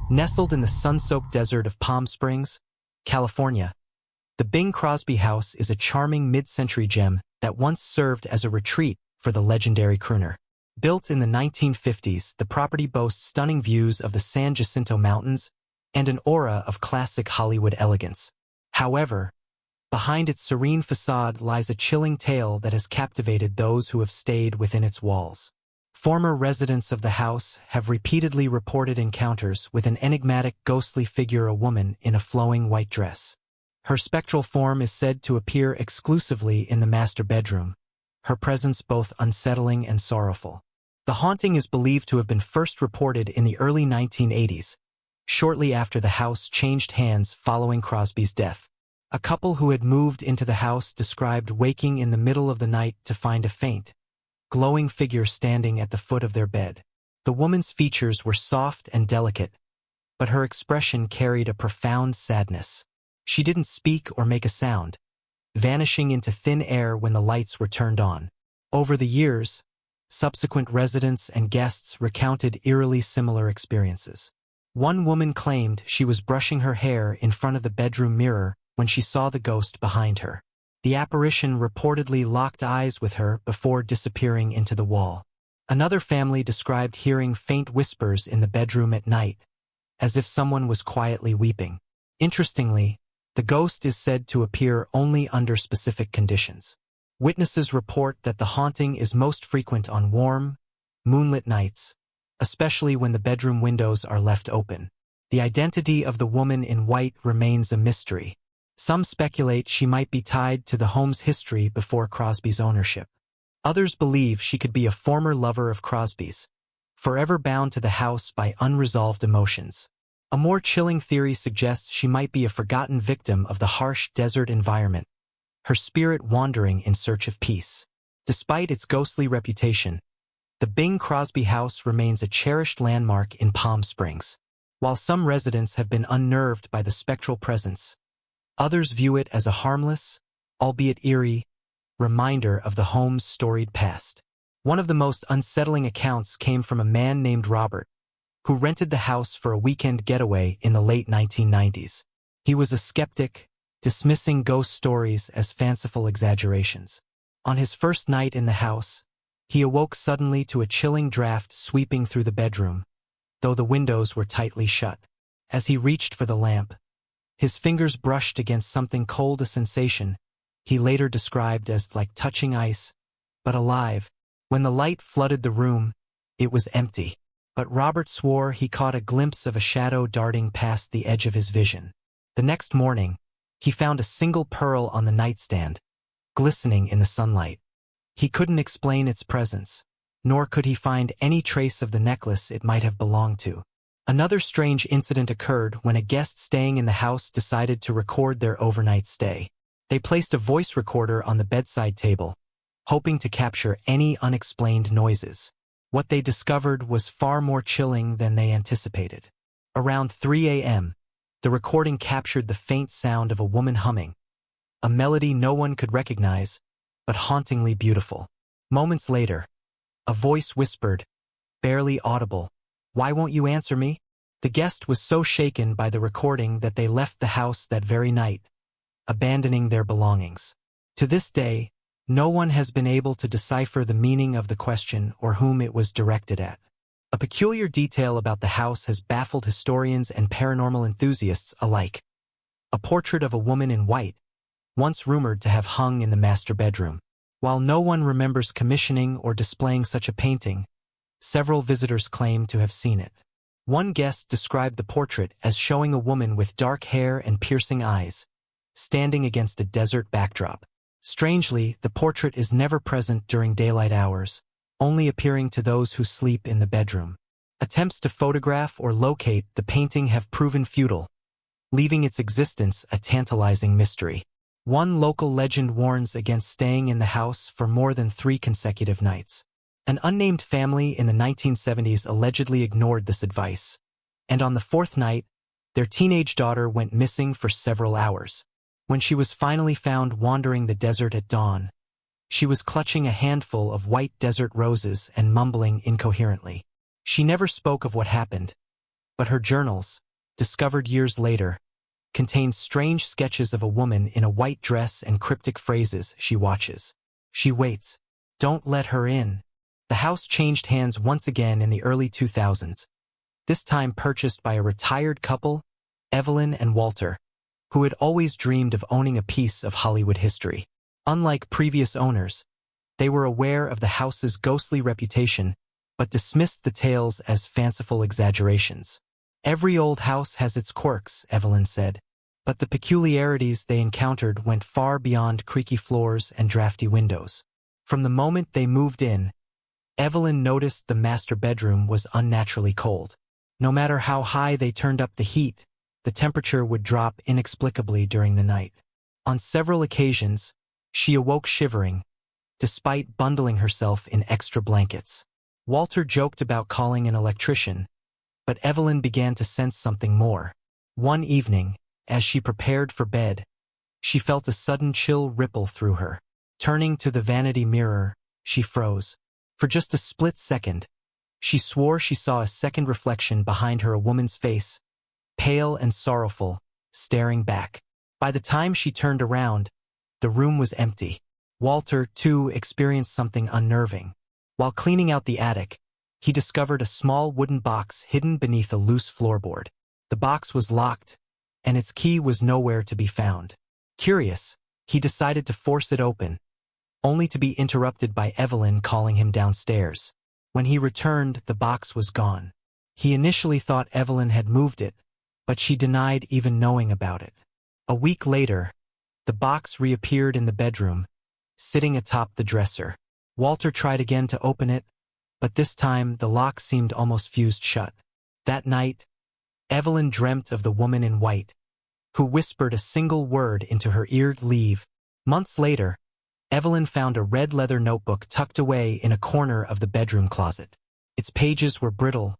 Nestled in the sun-soaked desert of Palm Springs, California, the Bing Crosby House is a charming mid-century gem that once served as a retreat for the legendary crooner. Built in the 1950s, the property boasts stunning views of the San Jacinto Mountains and an aura of classic Hollywood elegance. However, behind its serene façade lies a chilling tale that has captivated those who have stayed within its walls. Former residents of the house have repeatedly reported encounters with an enigmatic, ghostly figure, a woman in a flowing white dress. Her spectral form is said to appear exclusively in the master bedroom, her presence both unsettling and sorrowful. The haunting is believed to have been first reported in the early 1980s, shortly after the house changed hands following Crosby's death. A couple who had moved into the house described waking in the middle of the night to find a faint, glowing figure standing at the foot of their bed. The woman's features were soft and delicate, but her expression carried a profound sadness. She didn't speak or make a sound, vanishing into thin air when the lights were turned on. Over the years, subsequent residents and guests recounted eerily similar experiences. One woman claimed she was brushing her hair in front of the bedroom mirror when she saw the ghost behind her. The apparition reportedly locked eyes with her before disappearing into the wall. Another family described hearing faint whispers in the bedroom at night, as if someone was quietly weeping. Interestingly, the ghost is said to appear only under specific conditions. Witnesses report that the haunting is most frequent on warm, moonlit nights, especially when the bedroom windows are left open. The identity of the woman in white remains a mystery. Some speculate she might be tied to the home's history before Crosby's ownership. Others believe she could be a former lover of Crosby's, forever bound to the house by unresolved emotions. A more chilling theory suggests she might be a forgotten victim of the harsh desert environment, her spirit wandering in search of peace. Despite its ghostly reputation, the Bing Crosby House remains a cherished landmark in Palm Springs. While some residents have been unnerved by the spectral presence, others view it as a harmless, albeit eerie, reminder of the home's storied past. One of the most unsettling accounts came from a man named Robert, who rented the house for a weekend getaway in the late 1990s. He was a skeptic, dismissing ghost stories as fanciful exaggerations. On his first night in the house, he awoke suddenly to a chilling draft sweeping through the bedroom, though the windows were tightly shut. As he reached for the lamp, his fingers brushed against something cold, a sensation he later described as like touching ice, but alive. When the light flooded the room, it was empty, but Robert swore he caught a glimpse of a shadow darting past the edge of his vision. The next morning, he found a single pearl on the nightstand, glistening in the sunlight. He couldn't explain its presence, nor could he find any trace of the necklace it might have belonged to. Another strange incident occurred when a guest staying in the house decided to record their overnight stay. They placed a voice recorder on the bedside table, hoping to capture any unexplained noises. What they discovered was far more chilling than they anticipated. Around 3 a.m., the recording captured the faint sound of a woman humming, a melody no one could recognize, but hauntingly beautiful. Moments later, a voice whispered, barely audible, "Why won't you answer me?" The guest was so shaken by the recording that they left the house that very night, abandoning their belongings. To this day, no one has been able to decipher the meaning of the question or whom it was directed at. A peculiar detail about the house has baffled historians and paranormal enthusiasts alike. A portrait of a woman in white, once rumored to have hung in the master bedroom. While no one remembers commissioning or displaying such a painting, several visitors claim to have seen it. One guest described the portrait as showing a woman with dark hair and piercing eyes, standing against a desert backdrop. Strangely, the portrait is never present during daylight hours, only appearing to those who sleep in the bedroom. Attempts to photograph or locate the painting have proven futile, leaving its existence a tantalizing mystery. One local legend warns against staying in the house for more than 3 consecutive nights. An unnamed family in the 1970s allegedly ignored this advice, and on the 4th night, their teenage daughter went missing for several hours. When she was finally found wandering the desert at dawn, she was clutching a handful of white desert roses and mumbling incoherently. She never spoke of what happened, But her journals, discovered years later, contained strange sketches of a woman in a white dress and cryptic phrases. She watches. She waits. Don't let her in. The house changed hands once again in the early 2000s, this time purchased by a retired couple, Evelyn and Walter, who had always dreamed of owning a piece of Hollywood history. Unlike previous owners, they were aware of the house's ghostly reputation, but dismissed the tales as fanciful exaggerations. Every old house has its quirks, Evelyn said, but the peculiarities they encountered went far beyond creaky floors and drafty windows. From the moment they moved in, Evelyn noticed the master bedroom was unnaturally cold. No matter how high they turned up the heat, the temperature would drop inexplicably during the night. On several occasions, she awoke shivering, despite bundling herself in extra blankets. Walter joked about calling an electrician, but Evelyn began to sense something more. One evening, as she prepared for bed, she felt a sudden chill ripple through her. Turning to the vanity mirror, she froze. For just a split second, she swore she saw a second reflection behind her, a woman's face, pale and sorrowful, staring back. By the time she turned around, the room was empty. Walter, too, experienced something unnerving. While cleaning out the attic, he discovered a small wooden box hidden beneath a loose floorboard. The box was locked, and its key was nowhere to be found. Curious, he decided to force it open, only to be interrupted by Evelyn calling him downstairs. When he returned, the box was gone. He initially thought Evelyn had moved it, but she denied even knowing about it. A week later, the box reappeared in the bedroom, sitting atop the dresser. Walter tried again to open it, but this time the lock seemed almost fused shut. That night, Evelyn dreamt of the woman in white, who whispered a single word into her ear: leave. Months later, Evelyn found a red leather notebook tucked away in a corner of the bedroom closet. Its pages were brittle,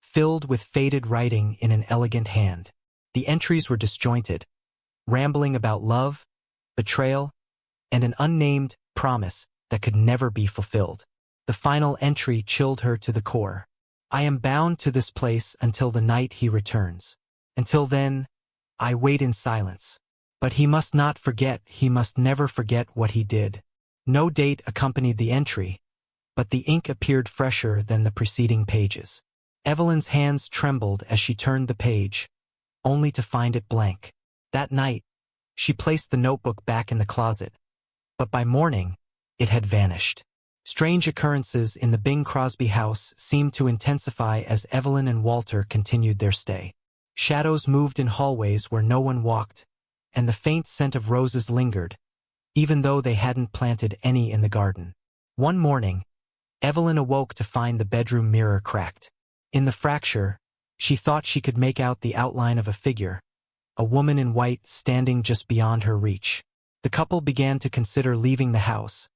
filled with faded writing in an elegant hand. The entries were disjointed, rambling about love, betrayal, and an unnamed promise that could never be fulfilled. The final entry chilled her to the core. I am bound to this place until the night he returns. Until then, I wait in silence. But he must not forget, he must never forget what he did. No date accompanied the entry, but the ink appeared fresher than the preceding pages. Evelyn's hands trembled as she turned the page, only to find it blank. That night, she placed the notebook back in the closet, but by morning, it had vanished. Strange occurrences in the Bing Crosby house seemed to intensify as Evelyn and Walter continued their stay. Shadows moved in hallways where no one walked, and the faint scent of roses lingered, even though they hadn't planted any in the garden. One morning, Evelyn awoke to find the bedroom mirror cracked. In the fracture, she thought she could make out the outline of a figure, a woman in white standing just beyond her reach. The couple began to consider leaving the house,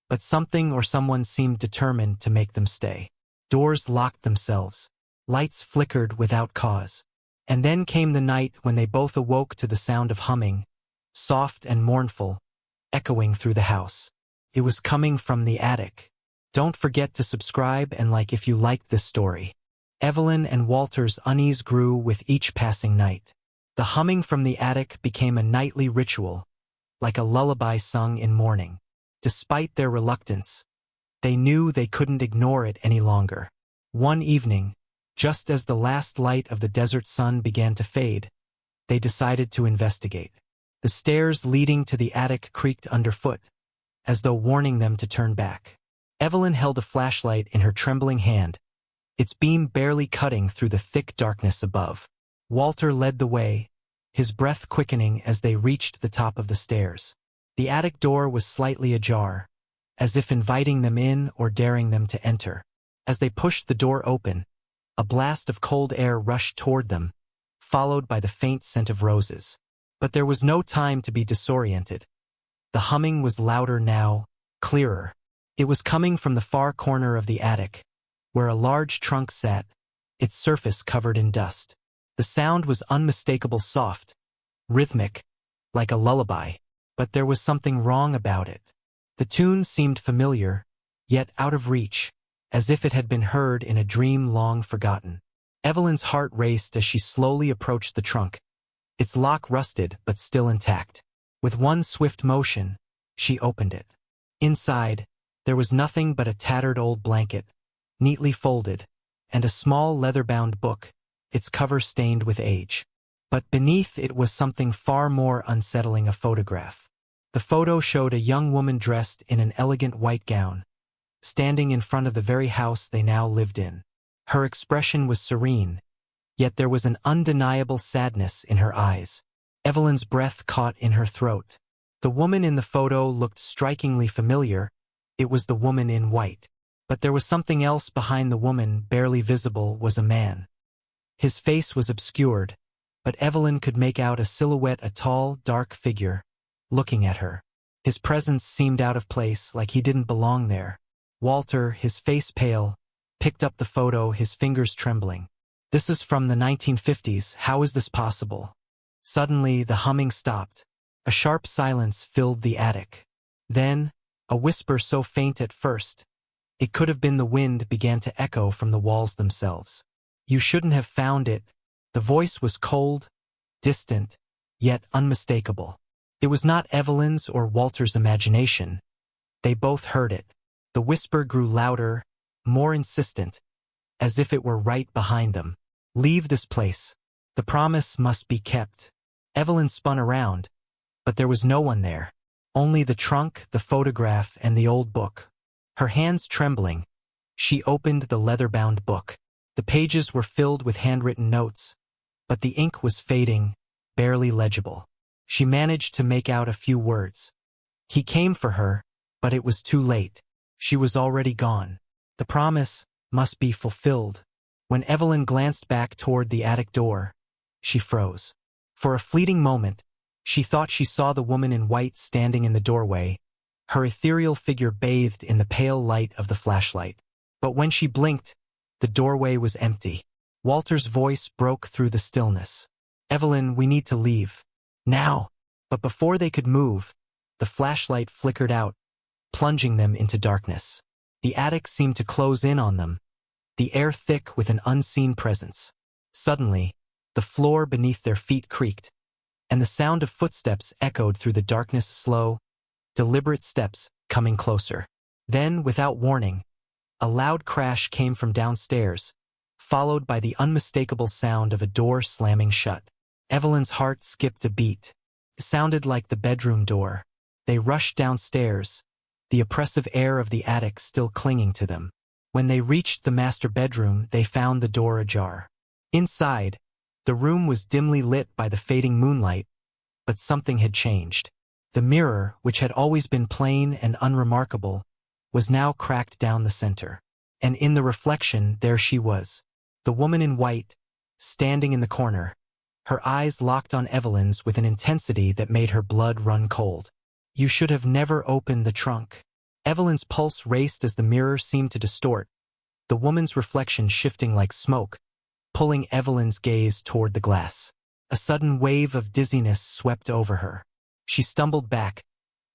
but something or someone seemed determined to make them stay. Doors locked themselves. Lights flickered without cause. And then came the night when they both awoke to the sound of humming, soft and mournful, echoing through the house. It was coming from the attic. Don't forget to subscribe and like if you liked this story. Evelyn and Walter's unease grew with each passing night. The humming from the attic became a nightly ritual, like a lullaby sung in mourning. Despite their reluctance, they knew they couldn't ignore it any longer. One evening, just as the last light of the desert sun began to fade, they decided to investigate. The stairs leading to the attic creaked underfoot, as though warning them to turn back. Evelyn held a flashlight in her trembling hand, its beam barely cutting through the thick darkness above. Walter led the way, his breath quickening as they reached the top of the stairs. The attic door was slightly ajar, as if inviting them in or daring them to enter. As they pushed the door open, a blast of cold air rushed toward them, followed by the faint scent of roses. But there was no time to be disoriented. The humming was louder now, clearer. It was coming from the far corner of the attic, where a large trunk sat, its surface covered in dust. The sound was unmistakable, soft, rhythmic, like a lullaby, but there was something wrong about it. The tune seemed familiar, yet out of reach, as if it had been heard in a dream long forgotten. Evelyn's heart raced as she slowly approached the trunk. Its lock rusted but still intact. With one swift motion, she opened it. Inside, there was nothing but a tattered old blanket, neatly folded, and a small leather-bound book, its cover stained with age. But beneath it was something far more unsettling, a photograph. The photo showed a young woman dressed in an elegant white gown, standing in front of the very house they now lived in. Her expression was serene, yet there was an undeniable sadness in her eyes. Evelyn's breath caught in her throat. The woman in the photo looked strikingly familiar. It was the woman in white. But there was something else behind the woman, barely visible, was a man. His face was obscured, but Evelyn could make out a silhouette, a tall, dark figure, looking at her. His presence seemed out of place, like he didn't belong there. Walter, his face pale, picked up the photo, his fingers trembling. "This is from the 1950s. How is this possible?" Suddenly, the humming stopped. A sharp silence filled the attic. Then, a whisper so faint at first, it could have been the wind, began to echo from the walls themselves. "You shouldn't have found it." The voice was cold, distant, yet unmistakable. It was not Evelyn's or Walter's imagination. They both heard it. The whisper grew louder, more insistent, as if it were right behind them. "Leave this place. The promise must be kept." Evelyn spun around, but there was no one there. Only the trunk, the photograph, and the old book. Her hands trembling, she opened the leather-bound book. The pages were filled with handwritten notes, but the ink was fading, barely legible. She managed to make out a few words. He came for her, but it was too late. She was already gone. The promise must be fulfilled. When Evelyn glanced back toward the attic door, she froze. For a fleeting moment, she thought she saw the woman in white standing in the doorway, her ethereal figure bathed in the pale light of the flashlight. But when she blinked, the doorway was empty. Walter's voice broke through the stillness. "Evelyn, we need to leave. Now." But before they could move, the flashlight flickered out, plunging them into darkness. The attic seemed to close in on them, the air thick with an unseen presence. Suddenly, the floor beneath their feet creaked, and the sound of footsteps echoed through the darkness, slow, deliberate steps coming closer. Then, without warning, a loud crash came from downstairs, followed by the unmistakable sound of a door slamming shut. Evelyn's heart skipped a beat. It sounded like the bedroom door. They rushed downstairs, the oppressive air of the attic still clinging to them. When they reached the master bedroom, they found the door ajar. Inside, the room was dimly lit by the fading moonlight, but something had changed. The mirror, which had always been plain and unremarkable, was now cracked down the center. And in the reflection, there she was, the woman in white, standing in the corner, her eyes locked on Evelyn's with an intensity that made her blood run cold. "You should have never opened the trunk." Evelyn's pulse raced as the mirror seemed to distort, the woman's reflection shifting like smoke, pulling Evelyn's gaze toward the glass. A sudden wave of dizziness swept over her. She stumbled back,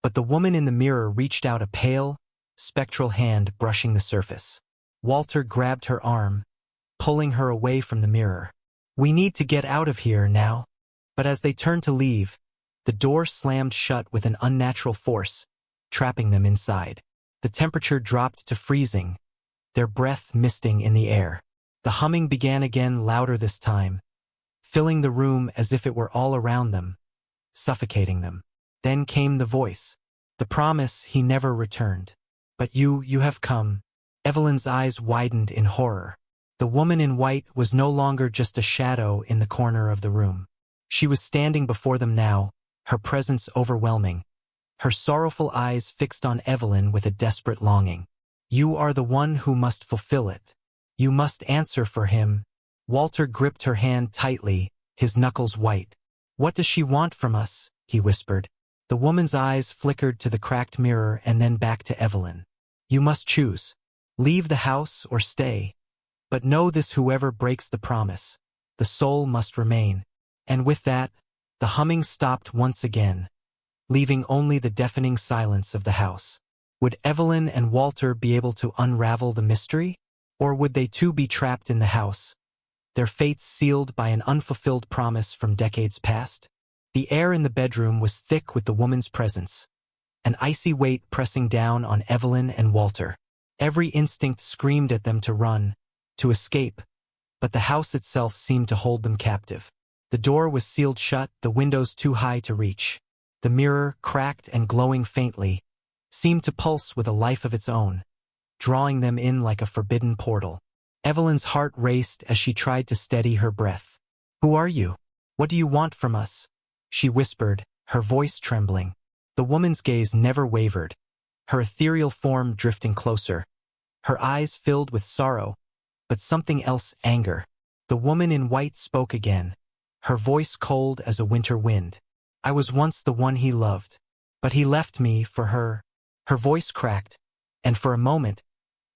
but the woman in the mirror reached out, a pale, spectral hand brushing the surface. Walter grabbed her arm, pulling her away from the mirror. "We need to get out of here now." But as they turned to leave, the door slammed shut with an unnatural force, trapping them inside. The temperature dropped to freezing, their breath misting in the air. The humming began again, louder this time, filling the room as if it were all around them, suffocating them. Then came the voice. "The promise he never returned. But you have come." Evelyn's eyes widened in horror. The woman in white was no longer just a shadow in the corner of the room. She was standing before them now, her presence overwhelming, her sorrowful eyes fixed on Evelyn with a desperate longing. "You are the one who must fulfill it. You must answer for him." Walter gripped her hand tightly, his knuckles white. "What does she want from us?" he whispered. The woman's eyes flickered to the cracked mirror and then back to Evelyn. "You must choose. Leave the house or stay. But know this, whoever breaks the promise, the soul must remain." And with that, the humming stopped once again, leaving only the deafening silence of the house. Would Evelyn and Walter be able to unravel the mystery? Or would they too be trapped in the house, their fates sealed by an unfulfilled promise from decades past. The air in the bedroom was thick with the woman's presence, an icy weight pressing down on Evelyn and Walter. Every instinct screamed at them to run, to escape, but the house itself seemed to hold them captive. The door was sealed shut, the windows too high to reach. The mirror, cracked and glowing faintly, seemed to pulse with a life of its own, drawing them in like a forbidden portal. Evelyn's heart raced as she tried to steady her breath. "Who are you? What do you want from us?" she whispered, her voice trembling. The woman's gaze never wavered, her ethereal form drifting closer. Her eyes filled with sorrow, but something else, anger. The woman in white spoke again, her voice cold as a winter wind. "I was once the one he loved, but he left me for her." Her voice cracked, and for a moment,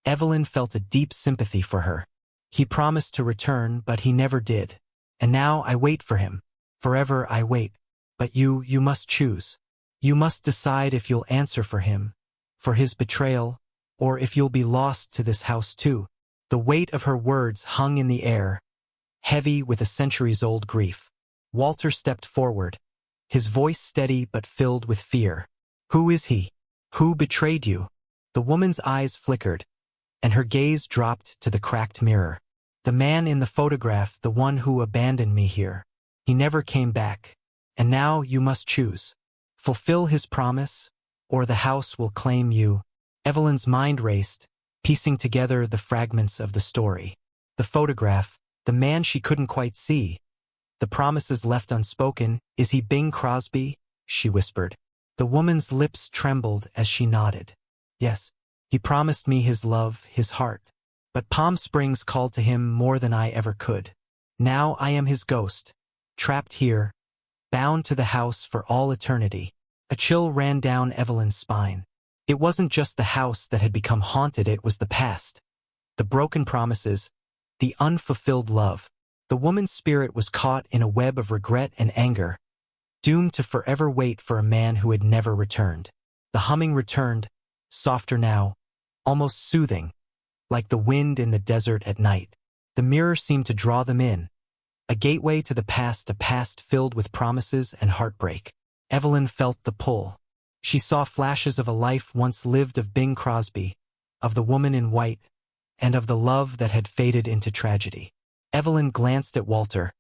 Evelyn felt a deep sympathy for her. "He promised to return, but he never did. And now I wait for him. Forever I wait. But you must choose. You must decide if you'll answer for him, for his betrayal, or if you'll be lost to this house too." The weight of her words hung in the air, heavy with a centuries-old grief. Walter stepped forward, his voice steady but filled with fear. "Who is he? Who betrayed you?" The woman's eyes flickered, and her gaze dropped to the cracked mirror. "The man in the photograph, the one who abandoned me here. He never came back. And now you must choose. Fulfill his promise, or the house will claim you." Evelyn's mind raced, piecing together the fragments of the story. The photograph, the man she couldn't quite see, the promises left unspoken. "Is he Bing Crosby?" she whispered. The woman's lips trembled as she nodded. "Yes, he promised me his love, his heart. But Palm Springs called to him more than I ever could. Now I am his ghost, trapped here, bound to the house for all eternity." A chill ran down Evelyn's spine. It wasn't just the house that had become haunted, it was the past. The broken promises, the unfulfilled love. The woman's spirit was caught in a web of regret and anger, doomed to forever wait for a man who had never returned. The humming returned, softer now, almost soothing, like the wind in the desert at night. The mirror seemed to draw them in, a gateway to the past, a past filled with promises and heartbreak. Evelyn felt the pull. She saw flashes of a life once lived, of Bing Crosby, of the woman in white, and of the love that had faded into tragedy. Evelyn glanced at Walter,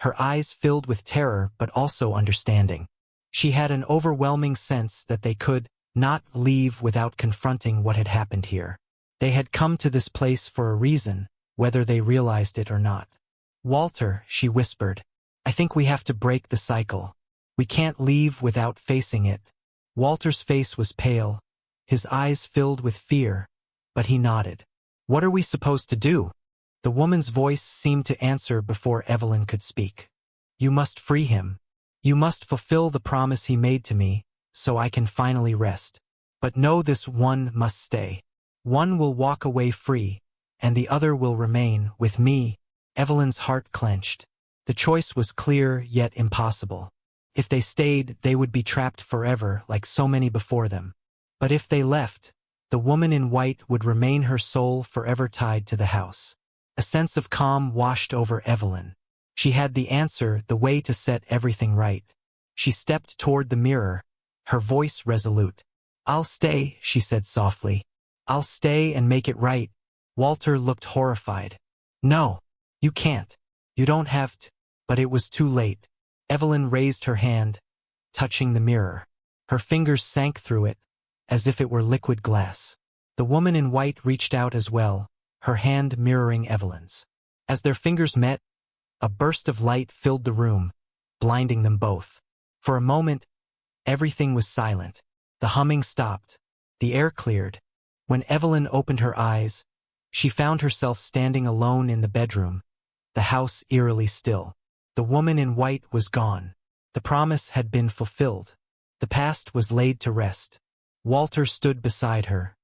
her eyes filled with terror but also understanding. She had an overwhelming sense that they could not leave without confronting what had happened here. They had come to this place for a reason, whether they realized it or not. "Walter," she whispered, "I think we have to break the cycle. We can't leave without facing it." Walter's face was pale, his eyes filled with fear, but he nodded. "What are we supposed to do?" The woman's voice seemed to answer before Evelyn could speak. "You must free him. You must fulfill the promise he made to me, so I can finally rest. But know this: one must stay. One will walk away free, and the other will remain with me." Evelyn's heart clenched. The choice was clear yet impossible. If they stayed, they would be trapped forever like so many before them. But if they left, the woman in white would remain, her soul forever tied to the house. A sense of calm washed over Evelyn. She had the answer, the way to set everything right. She stepped toward the mirror, her voice resolute. "I'll stay," she said softly. "I'll stay and make it right." Walter looked horrified. "No, you can't. You don't have to." But it was too late. Evelyn raised her hand, touching the mirror. Her fingers sank through it, as if it were liquid glass. The woman in white reached out as well, her hand mirroring Evelyn's. As their fingers met, a burst of light filled the room, blinding them both. For a moment, everything was silent. The humming stopped. The air cleared. When Evelyn opened her eyes, she found herself standing alone in the bedroom, the house eerily still. The woman in white was gone. The promise had been fulfilled. The past was laid to rest. Walter stood beside her,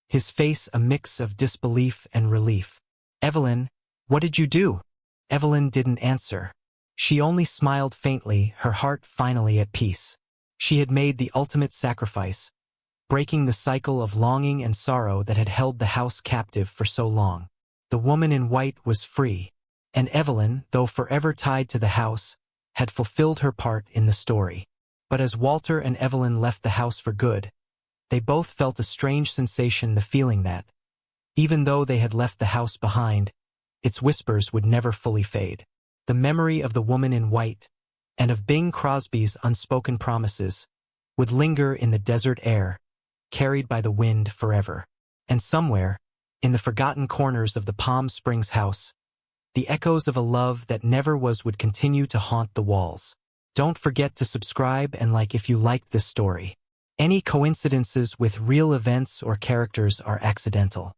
his face a mix of disbelief and relief. "Evelyn, what did you do?" Evelyn didn't answer. She only smiled faintly, her heart finally at peace. She had made the ultimate sacrifice, breaking the cycle of longing and sorrow that had held the house captive for so long. The woman in white was free, And Evelyn, though forever tied to the house, had fulfilled her part in the story. But as Walter and Evelyn left the house for good, they both felt a strange sensation, the feeling that, even though they had left the house behind, its whispers would never fully fade. The memory of the woman in white, and of Bing Crosby's unspoken promises, would linger in the desert air, carried by the wind forever. And somewhere, in the forgotten corners of the Palm Springs house, the echoes of a love that never was would continue to haunt the walls. Don't forget to subscribe and like if you liked this story. Any coincidences with real events or characters are accidental.